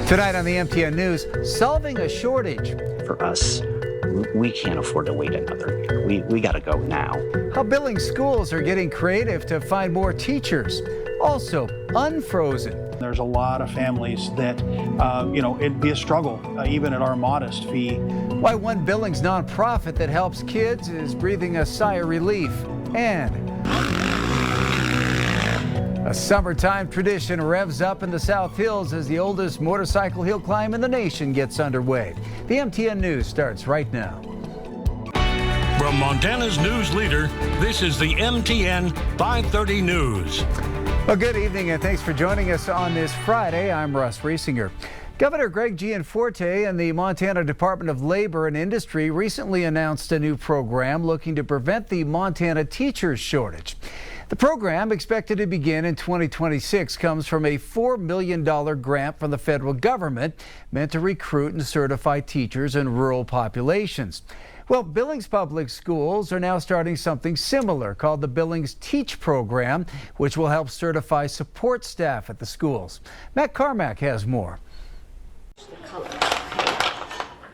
Tonight on the MTN News, solving a shortage. For us, we can't afford to wait another year. We got to go now. How Billings schools are getting creative to find more teachers. Also, unfrozen. There's a lot of families that, it'd be a struggle, even at our modest fee. Why one Billings nonprofit that helps kids is breathing a sigh of relief. And a summertime tradition revs up in the South Hills as the oldest motorcycle hill climb in the nation gets underway. The MTN News starts right now. From Montana's news leader, this is the MTN 530 News. Well, good evening and thanks for joining us on this Friday. I'm Russ Riesinger. Governor Greg Gianforte and the Montana Department of Labor and Industry recently announced a new program looking to prevent the Montana teachers shortage. The program, expected to begin in 2026, comes from a $4 million grant from the federal government meant to recruit and certify teachers in rural populations. Well, Billings Public Schools are now starting something similar called the Billings Teach Program, which will help certify support staff at the schools. Matt Carmack has more.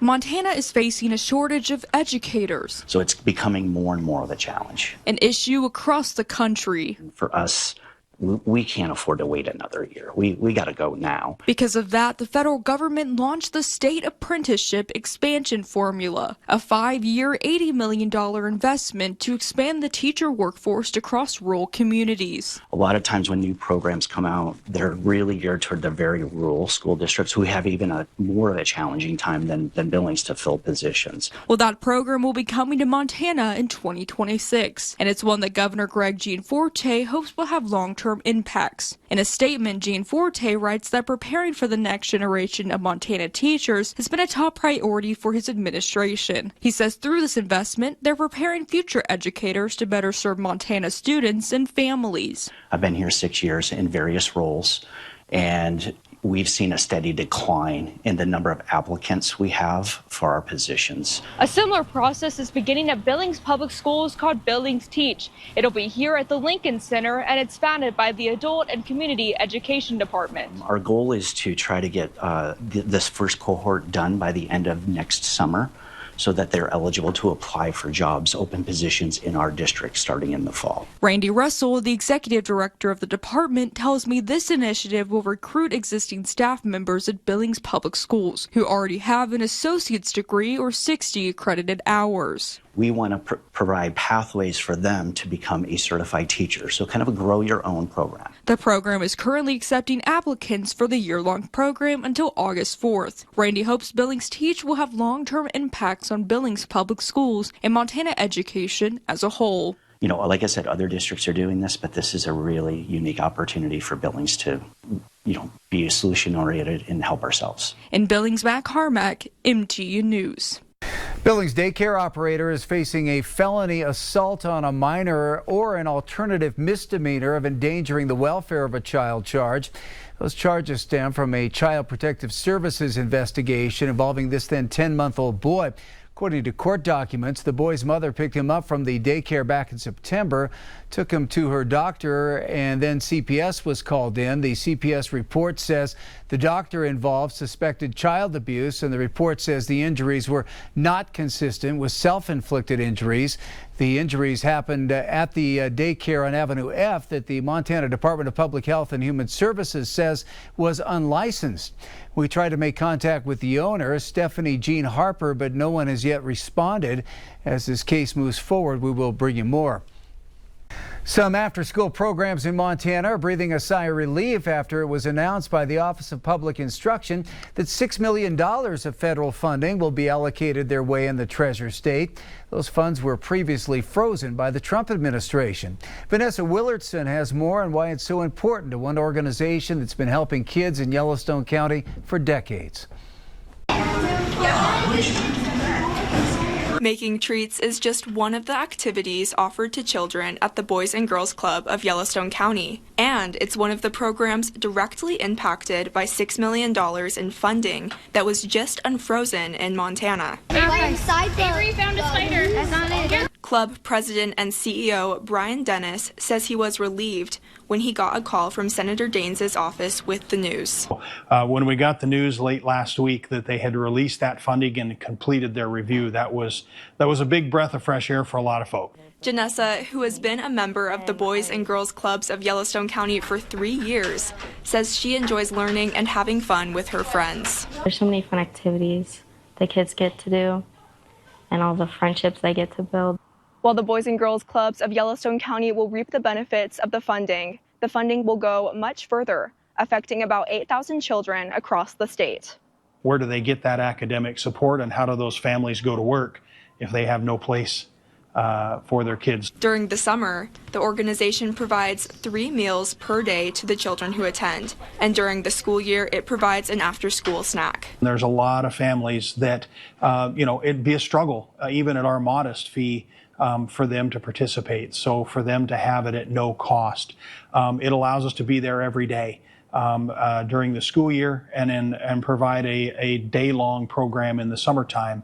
Montana is facing a shortage of educators. So it's becoming more and more of a challenge. An issue across the country. For us, we can't afford to wait another year. We got to go now. Because of that, the federal government launched the State Apprenticeship Expansion Formula, a 5-year, $80 million investment to expand the teacher workforce across rural communities. A lot of times when new programs come out, they're really geared toward the very rural school districts who have even more of a challenging time than Billings to fill positions. Well, that program will be coming to Montana in 2026, and it's one that Governor Greg Gianforte hopes will have long-term impacts. In a statement, Gianforte writes that preparing for the next generation of Montana teachers has been a top priority for his administration. He says through this investment, they're preparing future educators to better serve Montana students and families. I've been here 6 years in various roles, and we've seen a steady decline in the number of applicants we have for our positions. A similar process is beginning at Billings Public Schools called Billings Teach. It'll be here at the Lincoln Center, and it's founded by the Adult and Community Education Department. Our goal is to try to get this first cohort done by the end of next summer, so that they're eligible to apply for jobs, open positions in our district starting in the fall. Randy Russell, the executive director of the department, tells me this initiative will recruit existing staff members at Billings Public Schools who already have an associate's degree or 60 accredited hours. We want to provide pathways for them to become a certified teacher, so kind of a grow your own program. The program is currently accepting applicants for the year-long program until August 4th. Randy hopes Billings Teach will have long-term impacts on Billings Public Schools and Montana education as a whole. You know, like I said, other districts are doing this, but this is a really unique opportunity for Billings to, be solution-oriented and help ourselves. In Billings, Matt Carmack, MTN News. Billings Daycare operator is facing a felony assault on a minor or an alternative misdemeanor of endangering the welfare of a child charge. Those charges stem from a Child Protective Services investigation involving this then 10-month-old boy. According to court documents, the boy's mother picked him up from the daycare back in September, took him to her doctor, and then CPS was called in. The CPS report says the doctor involved suspected child abuse, and the report says the injuries were not consistent with self-inflicted injuries. The injuries happened at the daycare on Avenue F that the Montana Department of Public Health and Human Services says was unlicensed. We tried to make contact with the owner, Stephanie Jean Harper, but no one has yet responded. As this case moves forward, we will bring you more. Some after-school programs in Montana are breathing a sigh of relief after it was announced by the Office of Public Instruction that $6 million of federal funding will be allocated their way in the Treasure State. Those funds were previously frozen by the Trump administration. Vanessa Willardson has more on why it's so important to one organization that's been helping kids in Yellowstone County for decades. Making treats is just one of the activities offered to children at the Boys and Girls Club of Yellowstone County, and it's one of the programs directly impacted by $6 million in funding that was just unfrozen in Montana. Avery found a spider. Club president and CEO Brian Dennis says he was relieved when he got a call from Senator Daines' office with the news. When we got the news late last week that they had released that funding and completed their review, that was a big breath of fresh air for a lot of folk. Janessa, who has been a member of the Boys and Girls Clubs of Yellowstone County for 3 years, says she enjoys learning and having fun with her friends. There's so many fun activities the kids get to do and all the friendships they get to build. While the Boys and Girls Clubs of Yellowstone County will reap the benefits of the funding will go much further, affecting about 8,000 children across the state. Where do they get that academic support, and how do those families go to work if they have no place for their kids? During the summer, the organization provides 3 meals per day to the children who attend, and during the school year, it provides an after-school snack. There's a lot of families that, it'd be a struggle, even at our modest fee, for them to participate. So for them to have it at no cost, it allows us to be there every day during the school year and provide a day-long program in the summertime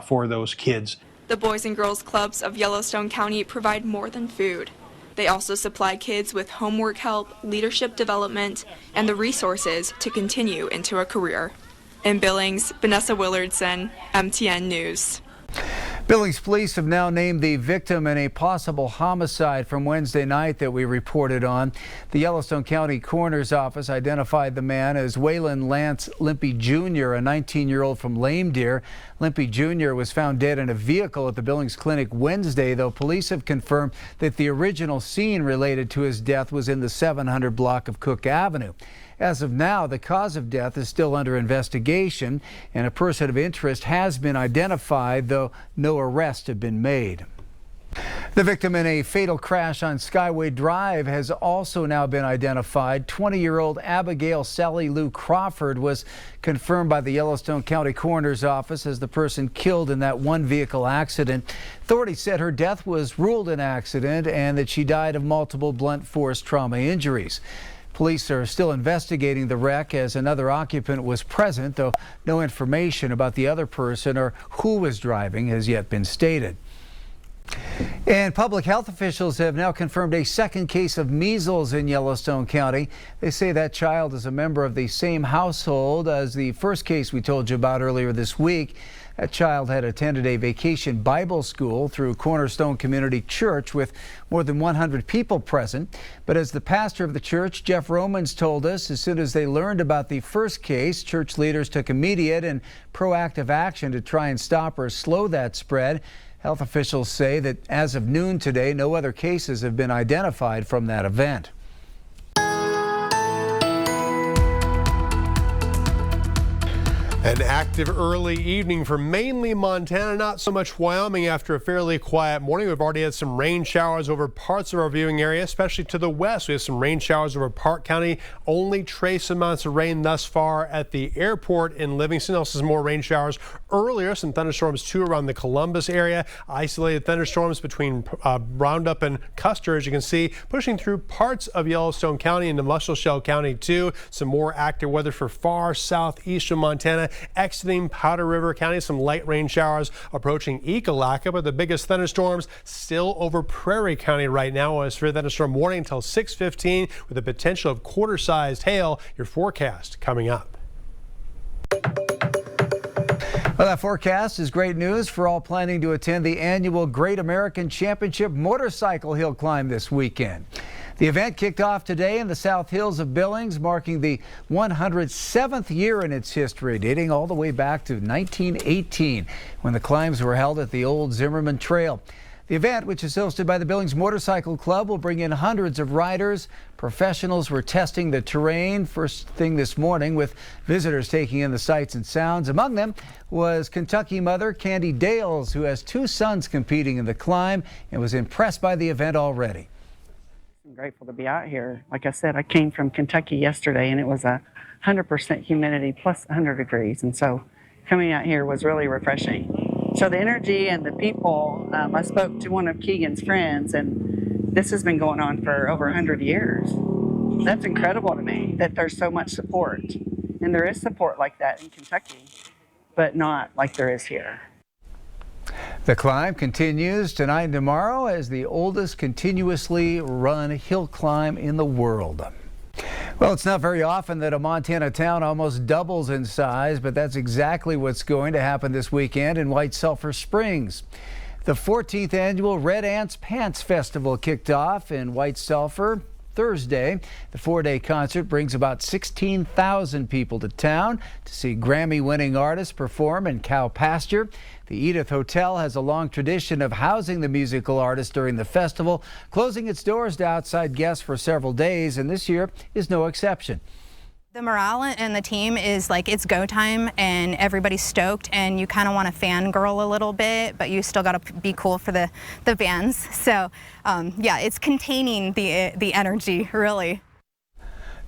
for those kids. The Boys and Girls Clubs of Yellowstone County provide more than food. They also supply kids with homework help, leadership development, and the resources to continue into a career. In Billings, Vanessa Willardson, MTN News. Billings police have now named the victim in a possible homicide from Wednesday night that we reported on. The Yellowstone County Coroner's Office identified the man as Waylon Lance Limpy Jr., a 19-year-old from Lame Deer. Limpy Jr. was found dead in a vehicle at the Billings Clinic Wednesday, though police have confirmed that the original scene related to his death was in the 700 block of Cook Avenue. As of now, the cause of death is still under investigation, and a person of interest has been identified, though no arrests have been made. The victim in a fatal crash on Skyway Drive has also now been identified. 20-year-old Abigail Sally Lou Crawford was confirmed by the Yellowstone County Coroner's Office as the person killed in that one-vehicle accident. Authorities said her death was ruled an accident and that she died of multiple blunt force trauma injuries. Police are still investigating the wreck as another occupant was present, though no information about the other person or who was driving has yet been stated. And public health officials have now confirmed a second case of measles in Yellowstone County. They say that child is a member of the same household as the first case we told you about earlier this week. That child had attended a vacation Bible school through Cornerstone Community Church with more than 100 people present. But as the pastor of the church, Jeff Romans, told us, as soon as they learned about the first case, church leaders took immediate and proactive action to try and stop or slow that spread. Health officials say that as of noon today, no other cases have been identified from that event. An active early evening for mainly Montana, not so much Wyoming after a fairly quiet morning. We've already had some rain showers over parts of our viewing area, especially to the west. We have some rain showers over Park County. Only trace amounts of rain thus far at the airport in Livingston. Also some more rain showers earlier. Some thunderstorms too around the Columbus area. Isolated thunderstorms between Roundup and Custer, as you can see, pushing through parts of Yellowstone County into Muscle Shell County too. Some more active weather for far southeastern Montana. Exiting Powder River County, some light rain showers approaching Ekalaka, but the biggest thunderstorms still over Prairie County right now. A severe thunderstorm warning until 6:15 with the potential of quarter-sized hail. Your forecast coming up. Well, that forecast is great news for all planning to attend the annual Great American Championship Motorcycle Hill Climb this weekend. The event kicked off today in the South Hills of Billings, marking the 107th year in its history, dating all the way back to 1918, when the climbs were held at the old Zimmerman Trail. The event, which is hosted by the Billings Motorcycle Club, will bring in hundreds of riders. Professionals were testing the terrain first thing this morning, with visitors taking in the sights and sounds. Among them was Kentucky mother Candy Dales, who has 2 sons competing in the climb and was impressed by the event already. I'm grateful to be out here. Like I said, I came from Kentucky yesterday and it was 100% humidity plus 100 degrees. And so coming out here was really refreshing. So the energy and the people, I spoke to one of Keegan's friends, and this has been going on for over 100 years. That's incredible to me that there's so much support. And there is support like that in Kentucky, but not like there is here. The climb continues tonight and tomorrow as the oldest continuously run hill climb in the world. Well, it's not very often that a Montana town almost doubles in size, but that's exactly what's going to happen this weekend in White Sulphur Springs. The 14th annual Red Ants Pants Festival kicked off in White Sulphur Thursday. The 4-day concert brings about 16,000 people to town to see Grammy-winning artists perform in cow pasture. The Edith Hotel has a long tradition of housing the musical artists during the festival, closing its doors to outside guests for several days, and this year is no exception. The morale and the team is like it's go time and everybody's stoked, and you kind of want to fangirl a little bit, but you still got to be cool for the bands. So yeah, it's containing the energy, really.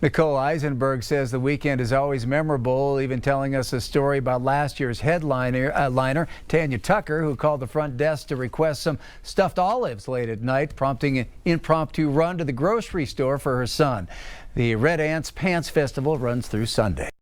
Nicole Eisenberg says the weekend is always memorable, even telling us a story about last year's headliner, Tanya Tucker, who called the front desk to request some stuffed olives late at night, prompting an impromptu run to the grocery store for her son. The Red Ants Pants Festival runs through Sunday.